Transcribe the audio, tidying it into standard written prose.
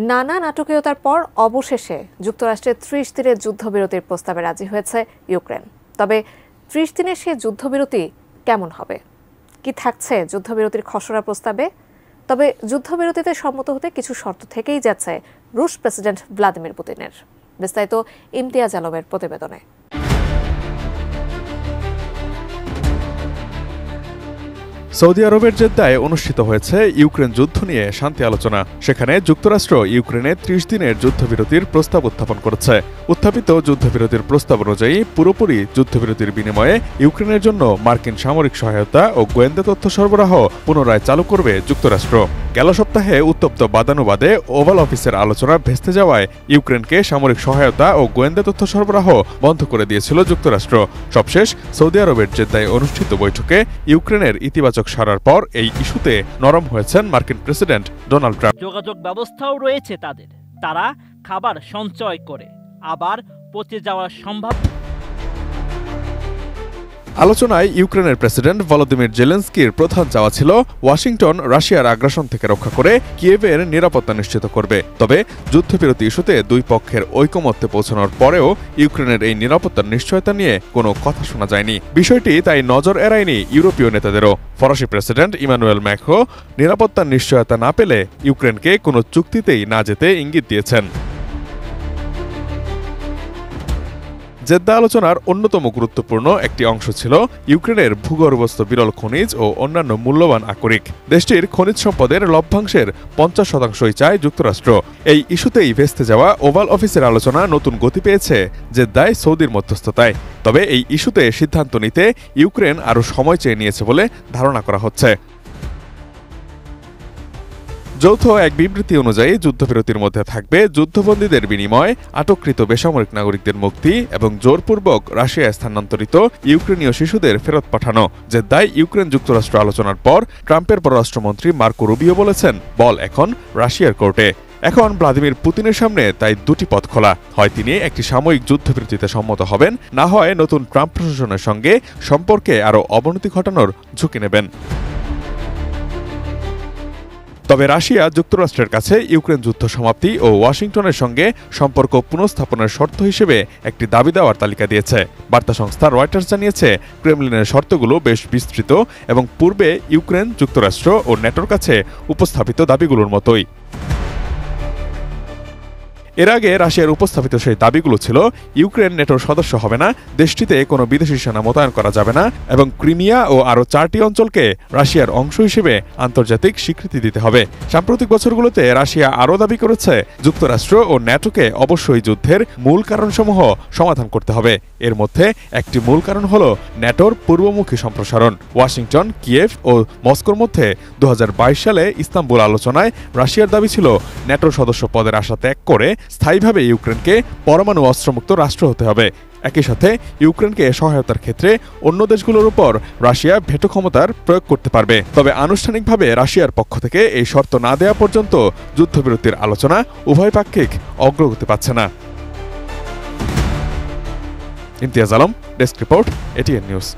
নানা নাটকীয়তার পর অবশেষে যুক্তরাষ্ট্রের ৩০ দিনের যুদ্ধবিরতির প্রস্তাবে রাজি হয়েছে ইউক্রেন। তবে ৩০ দিনের সেই যুদ্ধবিরতি কেমন হবে, কি থাকছে যুদ্ধবিরতির খসড়া প্রস্তাবে? তবে যুদ্ধবিরতিতে সম্মত হতে কিছু শর্ত থেকেই যাচ্ছে রুশ প্রেসিডেন্ট ভ্লাদিমির পুতিনের। বিস্তারিত ইমতিয়াজ আলমের প্রতিবেদনে। সৌদি আরবের জেদ্দায় অনুষ্ঠিত হয়েছে ইউক্রেন যুদ্ধ নিয়ে শান্তি আলোচনা। সেখানে যুক্তরাষ্ট্র ইউক্রেনে ৩০ দিনের যুদ্ধবিরতির প্রস্তাব উত্থাপন করেছে। উত্থাপিত যুদ্ধবিরতির প্রস্তাব অনুযায়ী পুরোপুরি যুদ্ধবিরতির বিনিময়ে ইউক্রেনের জন্য মার্কিন সামরিক সহায়তা ও গোয়েন্দা তথ্য সরবরাহ পুনরায় চালু করবে যুক্তরাষ্ট্র। গেল সপ্তাহে উত্তপ্ত বাদানুবাদে ওভাল অফিসের আলোচনা ভেস্তে যাওয়ায় ইউক্রেনকে সামরিক সহায়তা ও গোয়েন্দা তথ্য সরবরাহ বন্ধ করে দিয়েছিল যুক্তরাষ্ট্র। সবশেষ সৌদি আরবের জেদ্দায় অনুষ্ঠিত বৈঠকে ইউক্রেনের ইতিবাচক সাড়ার পর এই ইস্যুতে নরম হয়েছেন মার্কিন প্রেসিডেন্ট ডোনাল্ড ট্রাম্প। যোগাযোগ ব্যবস্থাও রয়েছে তাদের, তারা খাবার সঞ্চয় করে আবার পচে যাওয়ার সম্ভাবনা। আলোচনায় ইউক্রেনের প্রেসিডেন্ট ভলোদিমির জেলেনস্কির প্রধান চাওয়া ছিল ওয়াশিংটন রাশিয়ার আগ্রাসন থেকে রক্ষা করে কিয়েভের নিরাপত্তা নিশ্চিত করবে। তবে যুদ্ধবিরতি ইস্যুতে দুই পক্ষের ঐকমত্যে পৌঁছানোর পরেও ইউক্রেনের এই নিরাপত্তার নিশ্চয়তা নিয়ে কোনো কথা শোনা যায়নি। বিষয়টি তাই নজর এড়ায়নি ইউরোপীয় নেতাদেরও। ফরাসি প্রেসিডেন্ট ইমানুয়েল ম্যাক্রো নিরাপত্তার নিশ্চয়তা না পেলে ইউক্রেনকে কোনো চুক্তিতেই না যেতে ইঙ্গিত দিয়েছেন। জেদ্দা আলোচনার অন্যতম গুরুত্বপূর্ণ একটি অংশ ছিল ইউক্রেনের ভূগর্ভস্থ বিরল খনিজ ও অন্যান্য মূল্যবান আকরিক। দেশটির খনিজ সম্পদের লভ্যাংশের ৫০% চায় যুক্তরাষ্ট্র। এই ইস্যুতেই ভেস্তে যাওয়া ওভাল অফিসের আলোচনা নতুন গতি পেয়েছে জেদ্দায় সৌদির মধ্যস্থতায়। তবে এই ইস্যুতে সিদ্ধান্ত নিতে ইউক্রেন আরও সময় চেয়ে নিয়েছে বলে ধারণা করা হচ্ছে। যৌথ এক বিবৃতি অনুযায়ী যুদ্ধবিরতির মধ্যে থাকবে যুদ্ধবন্দীদের বিনিময়, আটককৃত বেসামরিক নাগরিকদের মুক্তি এবং জোরপূর্বক রাশিয়ায় স্থানান্তরিত ইউক্রেনীয় শিশুদের ফেরত পাঠানো। জেদ্দায় ইউক্রেন যুক্তরাষ্ট্র আলোচনার পর ট্রাম্পের পররাষ্ট্রমন্ত্রী মার্কো রুবিও বলেছেন, বল এখন রাশিয়ার কোর্টে। এখন ভ্লাদিমির পুতিনের সামনে তাই দুটি পথ খোলা। হয় তিনি একটি সাময়িক যুদ্ধবিরতিতে সম্মত হবেন, না হয় নতুন ট্রাম্প প্রশাসনের সঙ্গে সম্পর্কে আরও অবনতি ঘটানোর ঝুঁকি নেবেন। তবে রাশিয়া যুক্তরাষ্ট্রের কাছে ইউক্রেন যুদ্ধ সমাপ্তি ও ওয়াশিংটনের সঙ্গে সম্পর্ক পুনঃস্থাপনের শর্ত হিসেবে একটি দাবি দেওয়ার তালিকা দিয়েছে। বার্তা সংস্থা রয়টার্স জানিয়েছে, ক্রেমলিনের শর্তগুলো বেশ বিস্তৃত এবং পূর্বে ইউক্রেন, যুক্তরাষ্ট্র ও ন্যাটোর কাছে উপস্থাপিত দাবিগুলোর মতোই। এর আগে রাশিয়ার উপস্থাপিত সেই দাবিগুলো ছিল, ইউক্রেন নেটোর সদস্য হবে না, দেশটিতে কোনো বিদেশি সেনা মোতায়েন করা যাবে না এবং ক্রিমিয়া ও আরও 4টি অঞ্চলকে রাশিয়ার অংশ হিসেবে আন্তর্জাতিক স্বীকৃতি দিতে হবে। সাম্প্রতিক বছরগুলোতে রাশিয়া আরও দাবি করেছে, যুক্তরাষ্ট্র ও ন্যাটোকে অবশ্যই যুদ্ধের মূল কারণসমূহ সমাধান করতে হবে। এর মধ্যে একটি মূল কারণ হল ন্যাটোর পূর্বমুখী সম্প্রসারণ। ওয়াশিংটন, কিয়েভ ও মস্কোর মধ্যে 2022 সালে ইস্তাম্বুল আলোচনায় রাশিয়ার দাবি ছিল, ন্যাটোর সদস্য পদের আশা ত্যাগ করে স্থায়ীভাবে ইউক্রেনকে পরমাণু অস্ত্রমুক্ত রাষ্ট্র হতে হবে। একই সাথে ইউক্রেনকে সহায়তার ক্ষেত্রে অন্য দেশগুলোর উপর রাশিয়া ভেটো ক্ষমতার প্রয়োগ করতে পারবে। তবে আনুষ্ঠানিকভাবে রাশিয়ার পক্ষ থেকে এই শর্ত না দেওয়া পর্যন্ত যুদ্ধবিরতির আলোচনা উভয়পাক্ষিক অগ্রগতি পাচ্ছে না। Imtiaz Alam, desk report, ATN news.